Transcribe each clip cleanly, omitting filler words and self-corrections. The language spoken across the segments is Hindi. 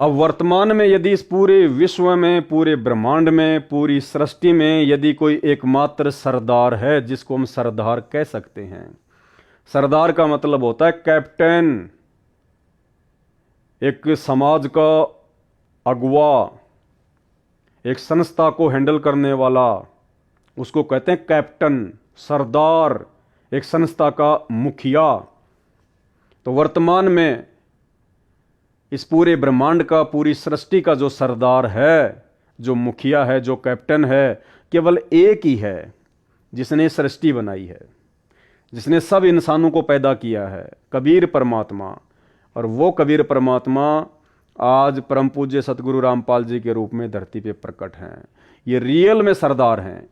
अब वर्तमान में यदि इस पूरे विश्व में, पूरे ब्रह्मांड में, पूरी सृष्टि में यदि कोई एकमात्र सरदार है जिसको हम सरदार कह सकते हैं। सरदार का मतलब होता है कैप्टन, एक समाज का अगुवा, एक संस्था को हैंडल करने वाला, उसको कहते हैं कैप्टन, सरदार, एक संस्था का मुखिया। तो वर्तमान में इस पूरे ब्रह्मांड का, पूरी सृष्टि का जो सरदार है, जो मुखिया है, जो कैप्टन है, केवल एक ही है जिसने सृष्टि बनाई है, जिसने सब इंसानों को पैदा किया है, कबीर परमात्मा। और वो कबीर परमात्मा आज परम पूज्य सतगुरु रामपाल जी के रूप में धरती पे प्रकट हैं। ये रियल में सरदार हैं,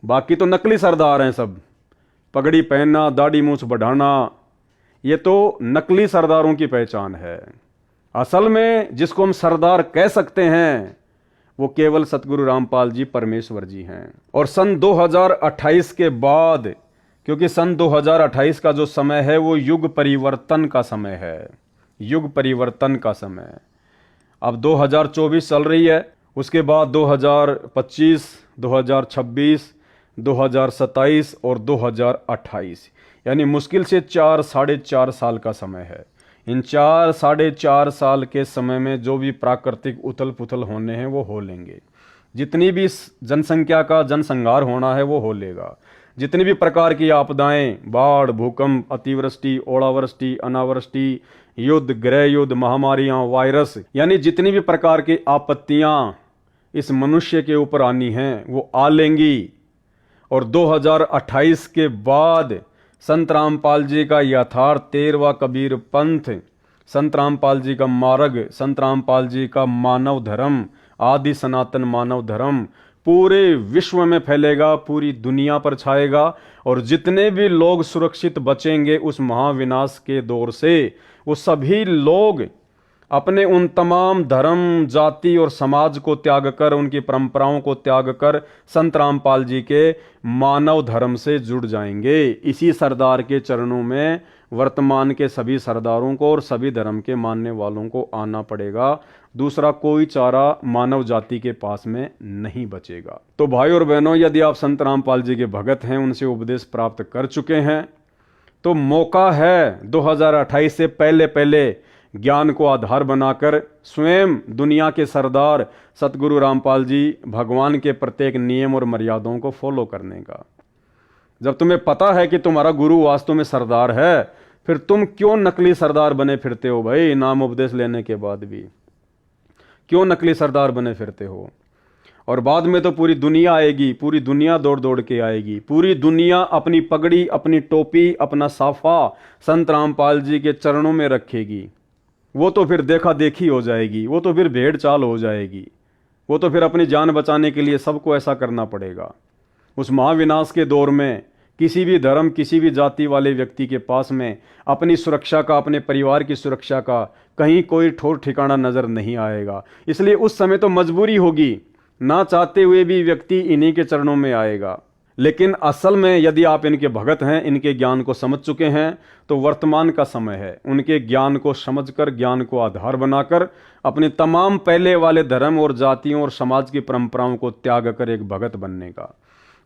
बाकी तो नकली सरदार हैं सब। पगड़ी पहनना, दाढ़ी मूछ बढ़ाना, ये तो नकली सरदारों की पहचान है। असल में जिसको हम सरदार कह सकते हैं वो केवल सतगुरु रामपाल जी परमेश्वर जी हैं। और सन 2028 के बाद, क्योंकि सन 2028 का जो समय है वो युग परिवर्तन का समय है, युग परिवर्तन का समय। अब 2024 चल रही है, उसके बाद 2025, 2026, 2027 और 2028, यानी मुश्किल से 4-4.5 साल का समय है। इन 4-4.5 साल के समय में जो भी प्राकृतिक उथल पुथल होने हैं वो हो लेंगे। जितनी भी जनसंख्या का जनसंहार होना है वो हो लेगा। जितनी भी प्रकार की आपदाएं, बाढ़, भूकंप, अतिवृष्टि, ओलावृष्टि, अनावृष्टि, युद्ध, गृह युद्ध, महामारियां, वायरस, यानी जितनी भी प्रकार की आपत्तियां इस मनुष्य के ऊपर आनी हैं वो आ लेंगी। और 2028 के बाद संत रामपाल जी का यथार्थ 13वां कबीर पंथ, संत रामपाल जी का मार्ग, संत रामपाल जी का मानव धर्म, आदि सनातन मानव धर्म पूरे विश्व में फैलेगा, पूरी दुनिया पर छाएगा। और जितने भी लोग सुरक्षित बचेंगे उस महाविनाश के दौर से, वो सभी लोग अपने उन तमाम धर्म, जाति और समाज को त्याग कर, उनकी परंपराओं को त्याग कर संत रामपाल जी के मानव धर्म से जुड़ जाएंगे। इसी सरदार के चरणों में वर्तमान के सभी सरदारों को और सभी धर्म के मानने वालों को आना पड़ेगा। दूसरा कोई चारा मानव जाति के पास में नहीं बचेगा। तो भाई और बहनों, यदि आप संत रामपाल जी के भगत हैं, उनसे उपदेश प्राप्त कर चुके हैं, तो मौका है 2028 से पहले पहले ज्ञान को आधार बनाकर स्वयं दुनिया के सरदार सतगुरु रामपाल जी भगवान के प्रत्येक नियम और मर्यादाओं को फॉलो करने का। जब तुम्हें पता है कि तुम्हारा गुरु वास्तव में सरदार है, फिर तुम क्यों नकली सरदार बने फिरते हो भाई? नाम उपदेश लेने के बाद भी क्यों नकली सरदार बने फिरते हो? और बाद में तो पूरी दुनिया आएगी, पूरी दुनिया दौड़ दौड़ के आएगी, पूरी दुनिया अपनी पगड़ी, अपनी टोपी, अपना साफा संत रामपाल जी के चरणों में रखेगी। वो तो फिर देखा देखी हो जाएगी, वो तो फिर भेड़ चाल हो जाएगी, वो तो फिर अपनी जान बचाने के लिए सबको ऐसा करना पड़ेगा। उस महाविनाश के दौर में किसी भी धर्म, किसी भी जाति वाले व्यक्ति के पास में अपनी सुरक्षा का, अपने परिवार की सुरक्षा का कहीं कोई ठोर ठिकाना नजर नहीं आएगा। इसलिए उस समय तो मजबूरी होगी, ना चाहते हुए भी व्यक्ति इन्हीं के चरणों में आएगा। लेकिन असल में यदि आप इनके भगत हैं, इनके ज्ञान को समझ चुके हैं, तो वर्तमान का समय है उनके ज्ञान को समझकर, ज्ञान को आधार बनाकर अपने तमाम पहले वाले धर्म और जातियों और समाज की परंपराओं को त्याग कर एक भगत बनने का।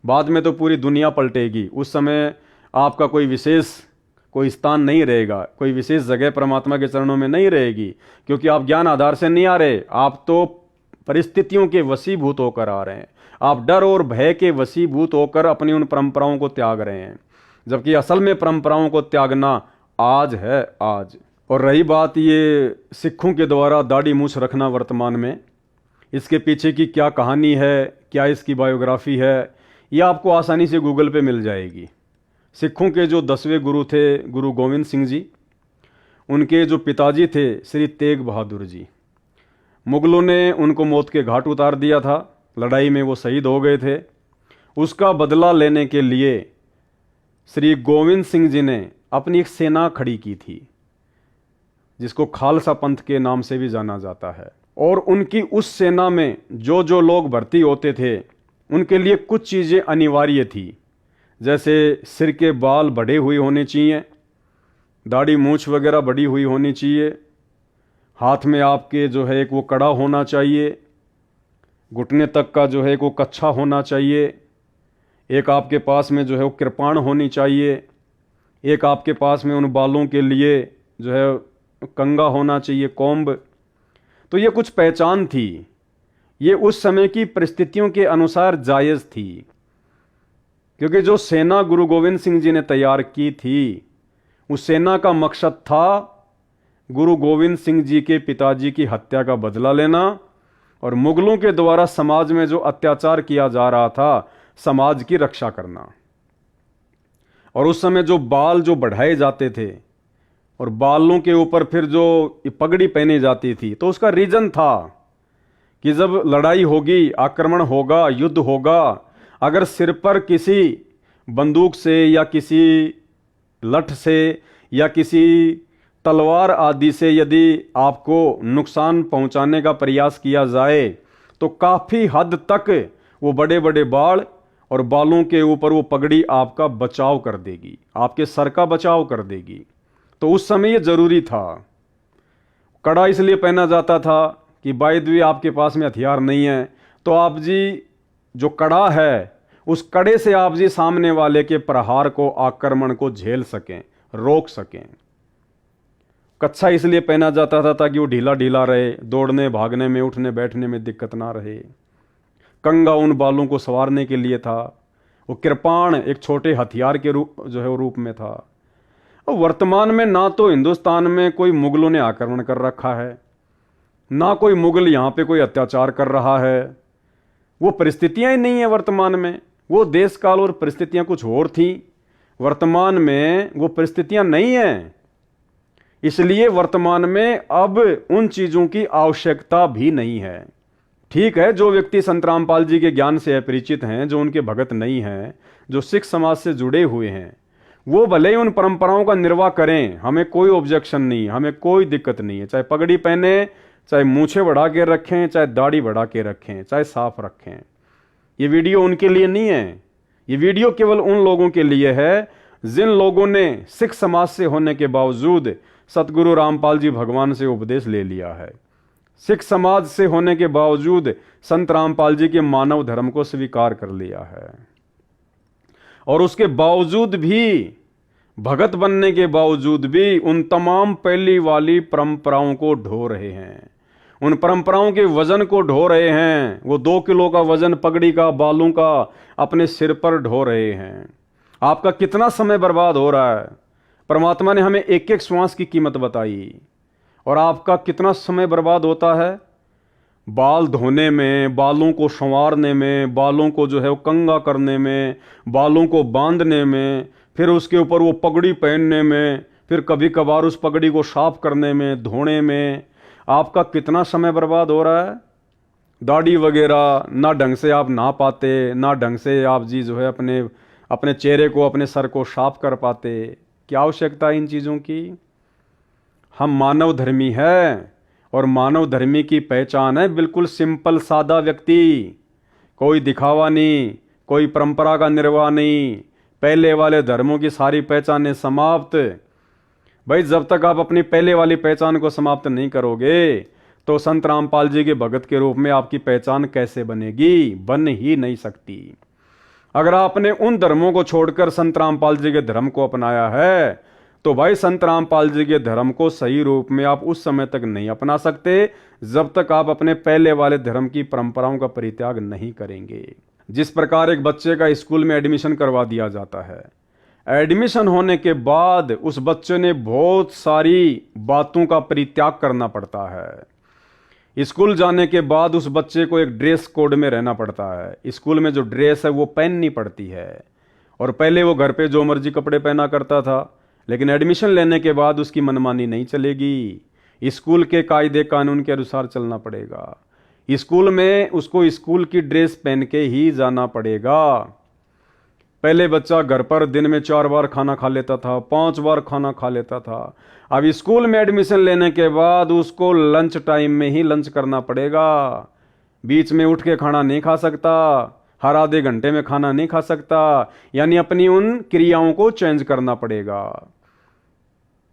बाद में तो पूरी दुनिया पलटेगी। उस समय आपका कोई स्थान नहीं रहेगा, कोई विशेष जगह परमात्मा के चरणों में नहीं रहेगी, क्योंकि आप ज्ञान आधार से नहीं आ रहे, आप तो परिस्थितियों के वशीभूत होकर आ रहे हैं। आप डर और भय के वशीभूत होकर अपनी उन परंपराओं को त्याग रहे हैं, जबकि असल में परंपराओं को त्यागना आज है, आज। और रही बात ये सिखों के द्वारा दाढ़ी मूछ रखना वर्तमान में, इसके पीछे की क्या कहानी है, क्या इसकी बायोग्राफी है, ये आपको आसानी से गूगल पे मिल जाएगी। सिखों के जो 10वें गुरु थे गुरु गोविंद सिंह जी, उनके जो पिताजी थे श्री तेग बहादुर जी, मुगलों ने उनको मौत के घाट उतार दिया था, लड़ाई में वो शहीद हो गए थे। उसका बदला लेने के लिए श्री गोविंद सिंह जी ने अपनी एक सेना खड़ी की थी, जिसको खालसा पंथ के नाम से भी जाना जाता है। और उनकी उस सेना में जो जो लोग भर्ती होते थे, उनके लिए कुछ चीज़ें अनिवार्य थी, जैसे सिर के बाल बड़े हुए होने चाहिए, दाढ़ी मूछ वगैरह बड़ी हुई होनी चाहिए, हाथ में आपके जो है एक वो कड़ा होना चाहिए, घुटने तक का जो है एक वो कच्छा होना चाहिए, एक आपके पास में जो है वो कृपाण होनी चाहिए, एक आपके पास में उन बालों के लिए जो है कंगा होना चाहिए, कोम्ब। तो ये कुछ पहचान थी, ये उस समय की परिस्थितियों के अनुसार जायज़ थी, क्योंकि जो सेना गुरु गोविंद सिंह जी ने तैयार की थी उस सेना का मकसद था गुरु गोविंद सिंह जी के पिताजी की हत्या का बदला लेना और मुगलों के द्वारा समाज में जो अत्याचार किया जा रहा था समाज की रक्षा करना। और उस समय जो बाल जो बढ़ाए जाते थे और बालों के ऊपर फिर जो पगड़ी पहनी जाती थी, तो उसका रीजन था कि जब लड़ाई होगी, आक्रमण होगा, युद्ध होगा, अगर सिर पर किसी बंदूक से या किसी लठ से या किसी तलवार आदि से यदि आपको नुकसान पहुंचाने का प्रयास किया जाए तो काफ़ी हद तक वो बड़े बड़े बाल और बालों के ऊपर वो पगड़ी आपका बचाव कर देगी, आपके सर का बचाव कर देगी। तो उस समय ये जरूरी था। कड़ा इसलिए पहना जाता था कि बाय द वे आपके पास में हथियार नहीं है तो आप जी जो कड़ा है उस कड़े से आप जी सामने वाले के प्रहार को, आक्रमण को झेल सकें, रोक सकें। कच्छा इसलिए पहना जाता था ताकि वो ढीला ढीला रहे, दौड़ने भागने में, उठने बैठने में दिक्कत ना रहे। कंगा उन बालों को संवारने के लिए था। वो कृपाण एक छोटे हथियार के रूप जो है वो रूप में था। और वर्तमान में ना तो हिंदुस्तान में कोई मुगलों ने आक्रमण कर रखा है, ना कोई मुगल यहाँ पे कोई अत्याचार कर रहा है। वो परिस्थितियां ही नहीं है वर्तमान में। वो देश काल और परिस्थितियां कुछ और थी, वर्तमान में वो परिस्थितियां नहीं हैं। इसलिए वर्तमान में अब उन चीज़ों की आवश्यकता भी नहीं है। ठीक है, जो व्यक्ति संत रामपाल जी के ज्ञान से अपरिचित हैं, जो उनके भगत नहीं हैं, जो सिख समाज से जुड़े हुए हैं, वो भले ही उन परंपराओं का निर्वाह करें, हमें कोई ऑब्जेक्शन नहीं, हमें कोई दिक्कत नहीं है। चाहे पगड़ी पहने, चाहे मूछें बढ़ा के रखें, चाहे दाढ़ी बढ़ा के रखें, चाहे साफ रखें। ये वीडियो उनके लिए नहीं है। ये वीडियो केवल उन लोगों के लिए है जिन लोगों ने सिख समाज से होने के बावजूद सतगुरु रामपाल जी भगवान से उपदेश ले लिया है, सिख समाज से होने के बावजूद संत रामपाल जी के मानव धर्म को स्वीकार कर लिया है, और उसके बावजूद भी, भगत बनने के बावजूद भी उन तमाम पहली वाली परंपराओं को ढो रहे हैं, उन परंपराओं के वजन को ढो रहे हैं। वो 2 किलो का वजन पगड़ी का, बालों का अपने सिर पर ढो रहे हैं। आपका कितना समय बर्बाद हो रहा है। परमात्मा ने हमें एक एक श्वास की कीमत बताई, और आपका कितना समय बर्बाद होता है बाल धोने में, बालों को संवारने में, बालों को जो है वो कंगा करने में, बालों को बांधने में, फिर उसके ऊपर वो पगड़ी पहनने में, फिर कभी कभार उस पगड़ी को साफ करने में, धोने में। आपका कितना समय बर्बाद हो रहा है। दाढ़ी वगैरह ना ढंग से आप नहा पाते, ना ढंग से आप जी जो है अपने चेहरे को, अपने सर को साफ कर पाते। क्या आवश्यकता है इन चीज़ों की। हम मानव धर्मी है, और मानव धर्मी की पहचान है बिल्कुल सिंपल सादा व्यक्ति, कोई दिखावा नहीं, कोई परंपरा का निर्वाह नहीं। पहले वाले धर्मों की सारी पहचानें समाप्त। भाई जब तक आप अपनी पहले वाली पहचान को समाप्त नहीं करोगे तो संत रामपाल जी के भगत के रूप में आपकी पहचान कैसे बनेगी, बन ही नहीं सकती। अगर आपने उन धर्मों को छोड़कर संत रामपाल जी के धर्म को अपनाया है तो भाई संत रामपाल जी के धर्म को सही रूप में आप उस समय तक नहीं अपना सकते जब तक आप अपने पहले वाले धर्म की परंपराओं का परित्याग नहीं करेंगे। जिस प्रकार एक बच्चे का स्कूल में एडमिशन करवा दिया जाता है, एडमिशन होने के बाद उस बच्चे ने बहुत सारी बातों का परित्याग करना पड़ता है। स्कूल जाने के बाद उस बच्चे को एक ड्रेस कोड में रहना पड़ता है। स्कूल में जो ड्रेस है वो पहननी पड़ती है, और पहले वो घर पे जो मर्जी कपड़े पहना करता था, लेकिन एडमिशन लेने के बाद उसकी मनमानी नहीं चलेगी। स्कूल के कायदे कानून के अनुसार चलना पड़ेगा। स्कूल में उसको स्कूल की ड्रेस पहन के ही जाना पड़ेगा। पहले बच्चा घर पर दिन में 4 बार खाना खा लेता था, 5 बार खाना खा लेता था। अब स्कूल में एडमिशन लेने के बाद उसको लंच टाइम में ही लंच करना पड़ेगा। बीच में उठ के खाना नहीं खा सकता, हर आधे घंटे में खाना नहीं खा सकता, यानी अपनी उन क्रियाओं को चेंज करना पड़ेगा।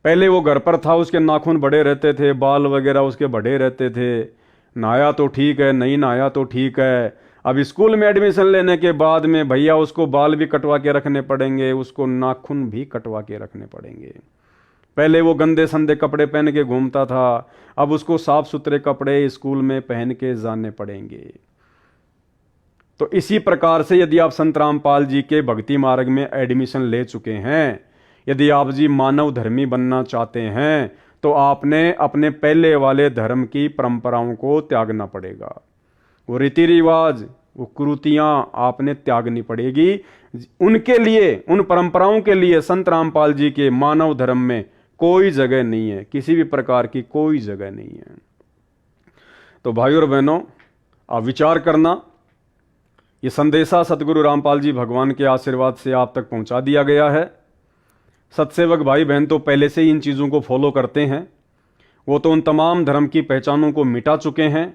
पहले वो घर पर था, उसके नाखून बड़े रहते थे, बाल वगैरह उसके बड़े रहते थे, नहाया तो ठीक है, नहीं नहाया तो ठीक है। अब स्कूल में एडमिशन लेने के बाद में भैया उसको बाल भी कटवा के रखने पड़ेंगे, उसको नाखून भी कटवा के रखने पड़ेंगे। पहले वो गंदे संदे कपड़े पहन के घूमता था, अब उसको साफ सुथरे कपड़े स्कूल में पहन के जाने पड़ेंगे। तो इसी प्रकार से यदि आप संत रामपाल जी के भक्ति मार्ग में एडमिशन ले चुके हैं, यदि आप जी मानव धर्मी बनना चाहते हैं, तो आपने अपने पहले वाले धर्म की परंपराओं को त्यागना पड़ेगा। वो रीति रिवाज, वो कुरीतियां आपने त्यागनी पड़ेगी। उनके लिए, उन परंपराओं के लिए संत रामपाल जी के मानव धर्म में कोई जगह नहीं है, किसी भी प्रकार की कोई जगह नहीं है। तो भाइयों और बहनों, आप विचार करना, ये संदेशा सतगुरु रामपाल जी भगवान के आशीर्वाद से आप तक पहुंचा दिया गया है। सत्सेवक भाई बहन तो पहले से ही इन चीज़ों को फॉलो करते हैं, वो तो उन तमाम धर्म की पहचानों को मिटा चुके हैं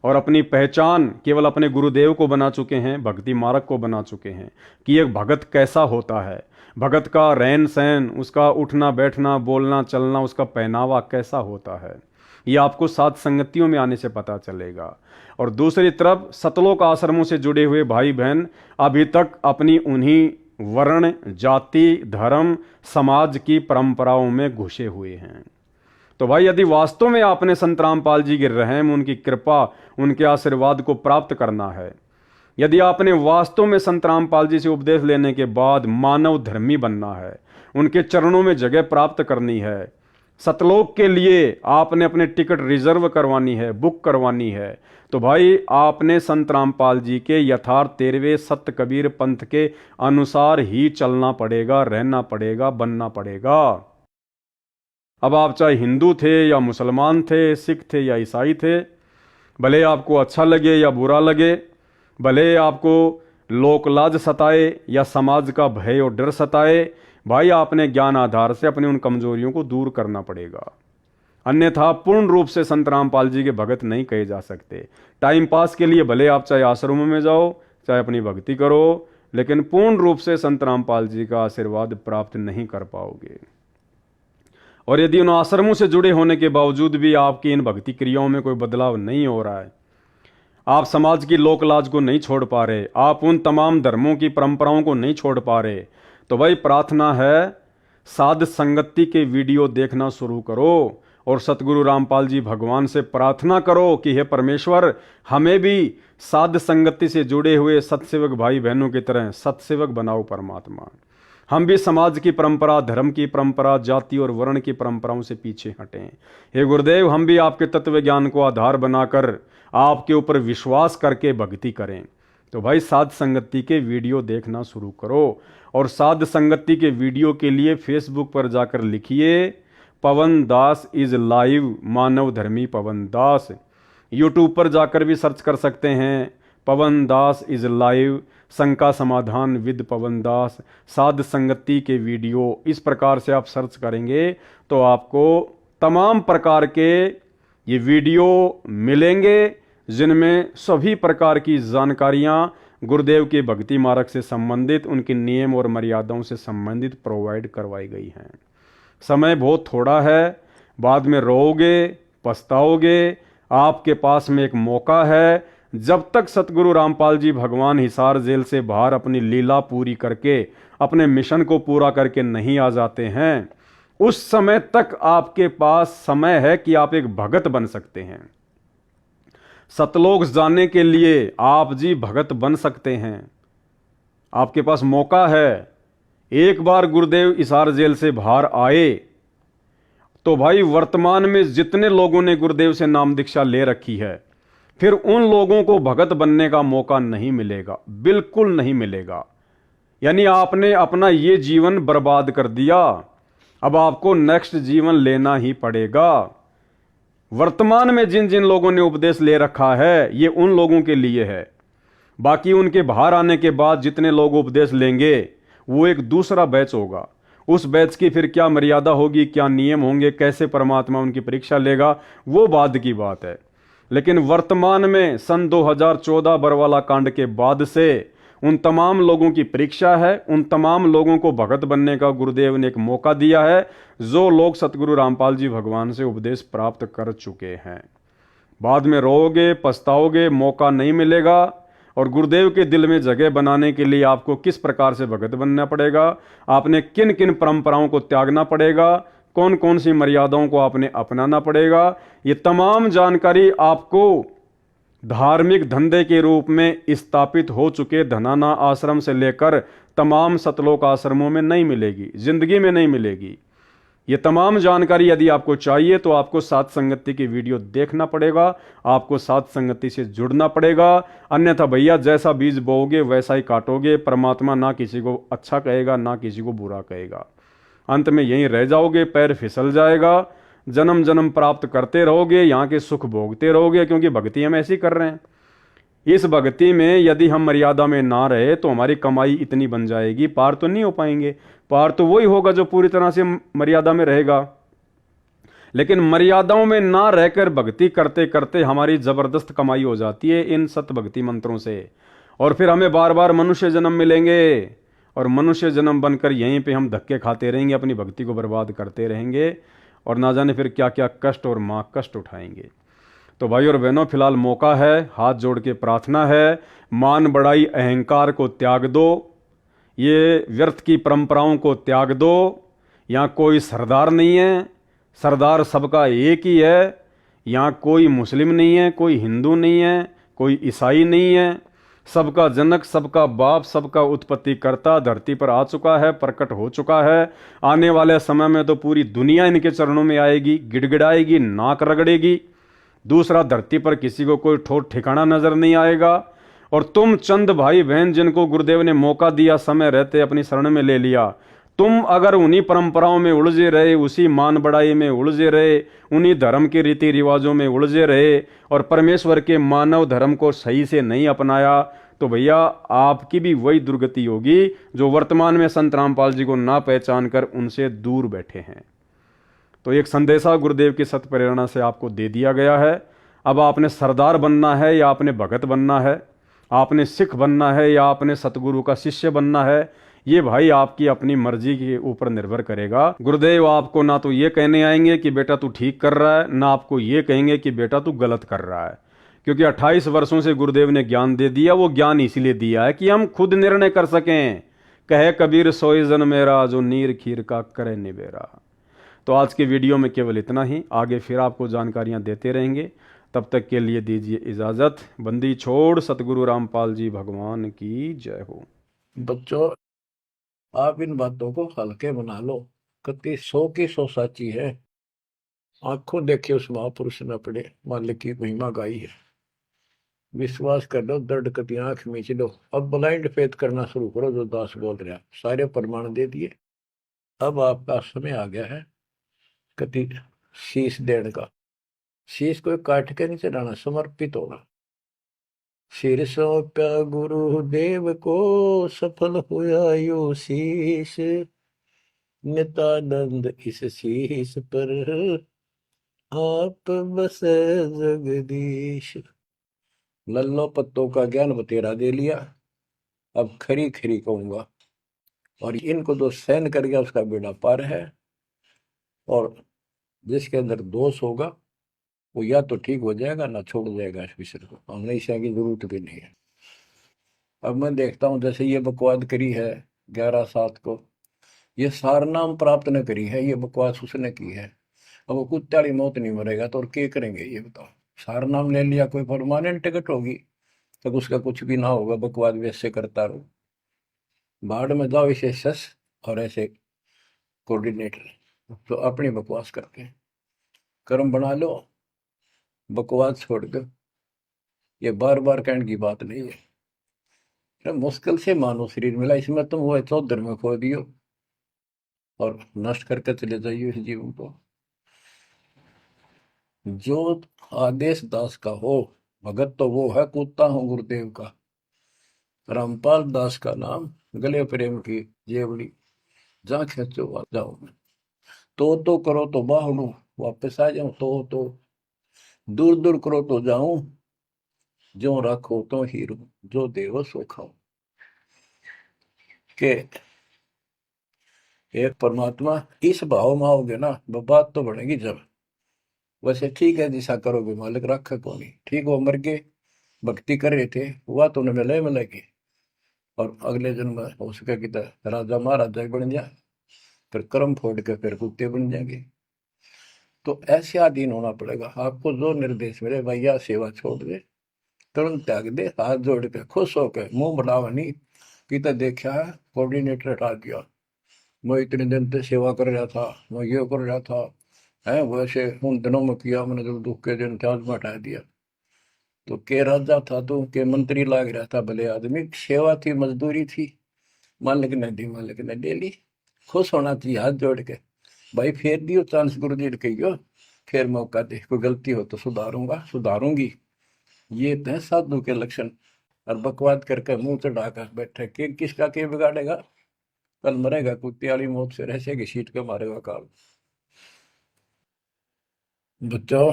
और अपनी पहचान केवल अपने गुरुदेव को बना चुके हैं, भक्ति मार्ग को बना चुके हैं कि एक भगत कैसा होता है, भगत का रहन सहन, उसका उठना बैठना, बोलना चलना, उसका पहनावा कैसा होता है, ये आपको साध संगतियों में आने से पता चलेगा। और दूसरी तरफ सतलोक आश्रमों से जुड़े हुए भाई बहन अभी तक अपनी उन्हीं वर्ण, जाति, धर्म, समाज की परंपराओं में घुसे हुए हैं। तो भाई यदि वास्तव में आपने संत रामपाल जी की रहम, उनकी कृपा, उनके आशीर्वाद को प्राप्त करना है, यदि आपने वास्तव में संत रामपाल जी से उपदेश लेने के बाद मानव धर्मी बनना है, उनके चरणों में जगह प्राप्त करनी है, सतलोक के लिए आपने अपने टिकट रिजर्व करवानी है, बुक करवानी है, तो भाई आपने संत रामपाल जी के यथार्थ 13वें सत कबीर पंथ के अनुसार ही चलना पड़ेगा, रहना पड़ेगा, बनना पड़ेगा। अब आप चाहे हिंदू थे या मुसलमान थे, सिख थे या ईसाई थे, भले आपको अच्छा लगे या बुरा लगे, भले आपको लोक लाज सताए या समाज का भय और डर सताए, भाई आपने ज्ञान आधार से अपनी उन कमजोरियों को दूर करना पड़ेगा। अन्यथा पूर्ण रूप से संत रामपाल जी के भगत नहीं कहे जा सकते। टाइम पास के लिए भले आप चाहे आश्रमों में जाओ, चाहे अपनी भक्ति करो, लेकिन पूर्ण रूप से संत रामपाल जी का आशीर्वाद प्राप्त नहीं कर पाओगे। और यदि उन आश्रमों से जुड़े होने के बावजूद भी आपकी इन भक्ति क्रियाओं में कोई बदलाव नहीं हो रहा है, आप समाज की लोक लाज को नहीं छोड़ पा रहे, आप उन तमाम धर्मों की परंपराओं को नहीं छोड़ पा रहे, तो भाई प्रार्थना है साध संगति के वीडियो देखना शुरू करो और सतगुरु रामपाल जी भगवान से प्रार्थना करो कि हे परमेश्वर, हमें भी साध संगति से जुड़े हुए सत्सेवक भाई बहनों की तरह सत्सेवक बनाओ परमात्मा। हम भी समाज की परंपरा, धर्म की परंपरा, जाति और वर्ण की परंपराओं से पीछे हटें। हे गुरुदेव, हम भी आपके तत्व ज्ञान को आधार बनाकर आपके ऊपर विश्वास करके भक्ति करें। तो भाई साध संगति के वीडियो देखना शुरू करो और साध संगति के वीडियो के लिए फेसबुक पर जाकर लिखिए पवन दास इज लाइव, मानव धर्मी पवन दास। यूट्यूब पर जाकर भी सर्च कर सकते हैं पवन दास इज लाइव, शंका समाधान विद पवन दास, साध संगति के वीडियो। इस प्रकार से आप सर्च करेंगे तो आपको तमाम प्रकार के ये वीडियो मिलेंगे, जिनमें सभी प्रकार की जानकारियां गुरुदेव के भक्ति मार्ग से संबंधित, उनके नियम और मर्यादाओं से संबंधित प्रोवाइड करवाई गई हैं। समय बहुत थोड़ा है, बाद में रोओगे, पछताओगे। आपके पास में एक मौका है, जब तक सतगुरु रामपाल जी भगवान हिसार जेल से बाहर अपनी लीला पूरी करके अपने मिशन को पूरा करके नहीं आ जाते हैं, उस समय तक आपके पास समय है कि आप एक भगत बन सकते हैं। सतलोक जाने के लिए आप जी भगत बन सकते हैं, आपके पास मौका है। एक बार गुरुदेव हिसार जेल से बाहर आए तो भाई वर्तमान में जितने लोगों ने गुरुदेव से नाम दीक्षा ले रखी है, फिर उन लोगों को भगत बनने का मौका नहीं मिलेगा, बिल्कुल नहीं मिलेगा। यानी आपने अपना ये जीवन बर्बाद कर दिया, अब आपको नेक्स्ट जीवन लेना ही पड़ेगा। वर्तमान में जिन जिन लोगों ने उपदेश ले रखा है, ये उन लोगों के लिए है। बाकी उनके बाहर आने के बाद जितने लोग उपदेश लेंगे वो एक दूसरा बैच होगा। उस बैच की फिर क्या मर्यादा होगी, क्या नियम होंगे, कैसे परमात्मा उनकी परीक्षा लेगा, वो बाद की बात है। लेकिन वर्तमान में सन 2014 बरवाला कांड के बाद से उन तमाम लोगों की परीक्षा है, उन तमाम लोगों को भगत बनने का गुरुदेव ने एक मौका दिया है, जो लोग सतगुरु रामपाल जी भगवान से उपदेश प्राप्त कर चुके हैं। बाद में रोओगे, पछताओगे, मौका नहीं मिलेगा। और गुरुदेव के दिल में जगह बनाने के लिए आपको किस प्रकार से भगत बनना पड़ेगा, आपने किन किन परंपराओं को त्यागना पड़ेगा, कौन कौन सी मर्यादाओं को आपने अपनाना पड़ेगा, ये तमाम जानकारी आपको धार्मिक धंधे के रूप में स्थापित हो चुके धनाना आश्रम से लेकर तमाम सतलोक आश्रमों में नहीं मिलेगी, जिंदगी में नहीं मिलेगी। ये तमाम जानकारी यदि आपको चाहिए तो आपको सात संगति की वीडियो देखना पड़ेगा, आपको सात संगति से जुड़ना पड़ेगा। अन्यथा भैया जैसा बीज बोओगे वैसा ही काटोगे। परमात्मा ना किसी को अच्छा कहेगा ना किसी को बुरा कहेगा, अंत में यहीं रह जाओगे, पैर फिसल जाएगा, जन्म जन्म प्राप्त करते रहोगे, यहाँ के सुख भोगते रहोगे, क्योंकि भक्ति हम ऐसी कर रहे हैं। इस भक्ति में यदि हम मर्यादा में ना रहे तो हमारी कमाई इतनी बन जाएगी, पार तो नहीं हो पाएंगे। पार तो वही होगा जो पूरी तरह से मर्यादा में रहेगा। लेकिन मर्यादाओं में ना रहकर भक्ति करते करते हमारी जबरदस्त कमाई हो जाती है इन सत भक्ति मंत्रों से, और फिर हमें बार बार मनुष्य जन्म मिलेंगे, और मनुष्य जन्म बनकर यहीं पे हम धक्के खाते रहेंगे, अपनी भक्ति को बर्बाद करते रहेंगे, और ना जाने फिर क्या क्या कष्ट और माँ कष्ट उठाएंगे। तो भाई और बहनों, फिलहाल मौका है, हाथ जोड़ के प्रार्थना है, मान बढ़ाई अहंकार को त्याग दो, ये व्यर्थ की परंपराओं को त्याग दो। यहाँ कोई सरदार नहीं है, सरदार सबका एक ही है। यहाँ कोई मुस्लिम नहीं है, कोई हिंदू नहीं है, कोई ईसाई नहीं है। सबका जनक, सबका बाप, सबका उत्पत्ति करता धरती पर आ चुका है, प्रकट हो चुका है। आने वाले समय में तो पूरी दुनिया इनके चरणों में आएगी, गिड़गिड़ाएगी, नाक रगड़ेगी। दूसरा, धरती पर किसी को कोई ठोर ठिकाना नजर नहीं आएगा। और तुम चंद भाई बहन जिनको गुरुदेव ने मौका दिया, समय रहते अपनी शरण में ले लिया, तुम अगर उन्हीं परंपराओं में उलझे रहे, उसी मान बढ़ाई में उलझे रहे, उन्हीं धर्म के रीति रिवाजों में उलझे रहे और परमेश्वर के मानव धर्म को सही से नहीं अपनाया, तो भैया आपकी भी वही दुर्गति होगी जो वर्तमान में संत रामपाल जी को ना पहचान कर उनसे दूर बैठे हैं। तो एक संदेशा गुरुदेव की सत प्रेरणा से आपको दे दिया गया है। अब आपने सरदार बनना है या आपने भगत बनना है, आपने सिख बनना है या आपने सतगुरु का शिष्य बनना है, ये भाई आपकी अपनी मर्जी के ऊपर निर्भर करेगा। गुरुदेव आपको ना तो ये कहने आएंगे कि बेटा तू ठीक कर रहा है, ना आपको ये कहेंगे कि बेटा तू गलत कर रहा है, क्योंकि 28 वर्षों से गुरुदेव ने ज्ञान दे दिया। वो ज्ञान इसलिए दिया है कि हम खुद निर्णय कर सकें। कहे कबीर सोई जन मेरा, जो नीर खीर का करे निबेरा। तो आज के वीडियो में केवल इतना ही, आगे फिर आपको जानकारियां देते रहेंगे। तब तक के लिए दीजिए इजाज़त। बंदी छोड़ सतगुरु रामपाल जी भगवान की जय हो। बच्चों, आप इन बातों को हल्के बना लो, कति 100 की 100 साची है। आंखों देखे उस महापुरुष न पड़े, मालिक की महिमा गाई है। विश्वास कर लो, दर्द कति आंख मीच लो। अब ब्लाइंड फेथ करना शुरू करो, जो दास बोल रहा। सारे प्रमाण दे दिए, अब आपका समय आ गया है कति शीश देने का। शीश को काट के नहीं चढ़ाना, समर्पित होना। सिर सौंपा गुरुदेव को, सफल हुआ यो शीश। नित्यानंद इस शीश पर, आप बस जगदीश। लल्लो पत्तों का ज्ञान बतेरा दे लिया, अब खरी खरी कहूंगा। और इनको जो सहन कर गया उसका बेड़ा पार है। और जिसके अंदर दोष होगा वो या तो ठीक हो जाएगा ना छोड़ जाएगा इस विषय को। हमने इसे की जरूरत भी नहीं है। अब मैं देखता हूँ जैसे ये बकवाद करी है 11/7 को, ये सारनाम प्राप्त न करी है, ये बकवास उसने की है। अब वो कुत्ते वाली मौत नहीं मरेगा तो और क्या करेंगे ये बताओ। सारनाम ले लिया, कोई परमानेंट टिकट होगी तब उसका कुछ भी ना होगा, बकवाद वैसे करता रहो। बाढ़ में जाओ इसे सस और ऐसे कोऑर्डिनेटर तो अपनी बकवास करके कर्म बना लो, बकवास छोड़ दो। ये बार बार कहने की बात नहीं है। मुश्किल से मानो शरीर मिला, इसमें तुम वो चौधर में खो दियो और नष्ट करके चले जाइए इस जीवन को। जो आदेश दास का हो, भगत तो वो है, कूदता हूँ गुरुदेव का। रामपाल दास का नाम, गले प्रेम की जेवड़ी, जा खेचो आ जाओ मैं। तो करो तो बाहू, वापस आ जाऊं तो दूर दूर करो तो जाऊं, जो रखो तो हीरो, जो देवो सो खाओ। कि एक परमात्मा इस भाव में आओगे ना, वो बात तो बनेगी जब। वैसे ठीक है, दिशा करोगे मालिक रखा को नहीं, ठीक वो मर गए, भक्ति कर रहे थे, हुआ तो उन्हें मिले मिले के, और अगले जन्म में हो सके कि राजा महाराजा बन जाए, फिर कर्म फोड़ के फिर कुत्ते बन जाएंगे। तो ऐसे अधीन होना पड़ेगा आपको। जो निर्देश मिले भैया सेवा छोड़ दे, तुरंत त्याग दे, हाथ जोड़ के खुश होकर, मुंह बढ़ावा नहीं कि देखा है कोऑर्डिनेटर हटा दिया, मैं इतने दिन से सेवा कर रहा था, मैं ये कर रहा था, है वैसे उन दिनों में किया मैंने, जब दुख के दिन थे आज में हटा दिया। तो के राजा था तो के मंत्री लाग रहा था, भले आदमी, सेवा थी, मजदूरी थी, मालिक ने दी, मालिक ने ले ली। खुश होना चाहिए हाथ जोड़ के, भाई फेर दियो चांस, गुरु जी ने कहियो, फिर मौका दे, कोई गलती हो तो सुधारूंगा सुधारूंगी। ये तो है साधु के लक्षण। और बकवाद करके मुंह चढ़ाकर बैठे, के किसका के बिगाड़ेगा, कल मरेगा कुत्ते वाली मौत से, रहसे की सीट के मारेगा काल। बच्चों,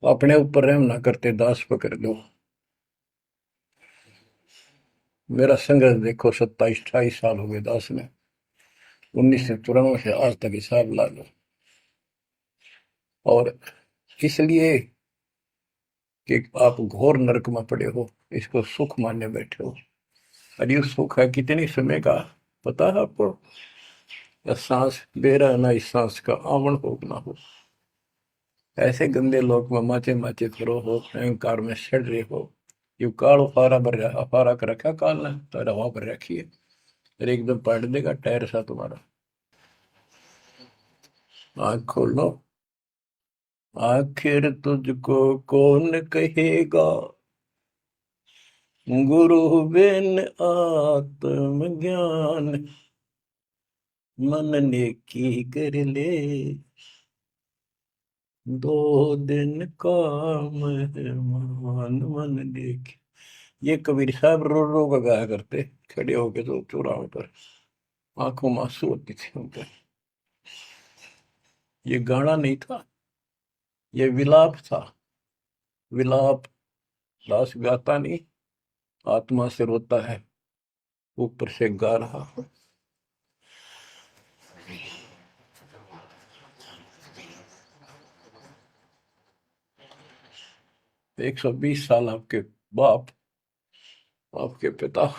अपने ऊपर रहम ना करते दास पकड़ लो। मेरा संघर्ष देखो, 27-28 साल हो गए दास में, 1994 से आज तक हिसाब ला लो। और इसलिए कि आप घोर नरक में पड़े हो, इसको सुख मानने बैठे हो। और ये सुख है कितने समय का पता है आपको? या सांस बेरा ना, इस सांस का आवण हो ना हो। ऐसे गंदे लोग में माचे माचे करो हो, अहंकार में सड़ रहे हो। यू काल फारा भर फारा कर रखा काल ने, तो हवा भर रखी है, अरे एकदम पाट देगा टायर सा तुम्हारा। आँख खोल लो, आखिर तुझको कौन कहेगा, गुरु बिन आत्मज्ञान, मन ने की कर ले, 2 दिन का मेहमान, मन ने की। ये कबीर साहब रो रो कर गाया करते, खड़े होके तो चौराहे पर, आंखों में आंसू होती थी उनके। ये गाना नहीं था, ये विलाप था। विलाप दास गाता नहीं, आत्मा से रोता है, ऊपर से गा रहा। 120 साल आपके बाप, आपके पिता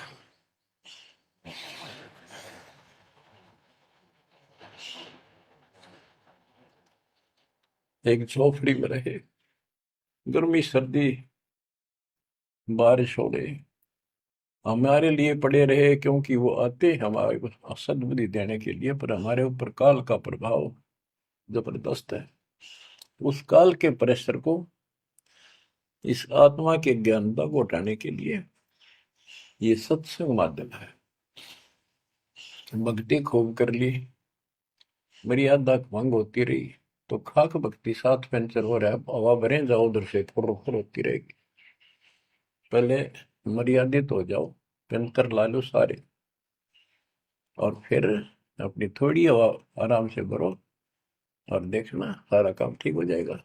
एक झोपड़ी में रहे, गर्मी सर्दी बारिश हो रही, हमारे लिए पड़े रहे, क्योंकि वो आते हमारे को सद्बुद्धि देने के लिए, पर हमारे ऊपर काल का प्रभाव जबरदस्त है। उस काल के प्रेशर को इस आत्मा के ज्ञानता को हटाने के लिए ये सत्संग माध्यम है। भक्ति खूब कर ली, मर्यादा भंग होती रही, तो खाक भक्ति साथ पंचर हो रहा है, हवा भरे जाओ उधर से फुर फुर होती रहेगी। पहले मर्यादित हो जाओ, पंचर ला लो सारे, और फिर अपनी थोड़ी हवा आराम से भरो, और देखना सारा काम ठीक हो जाएगा।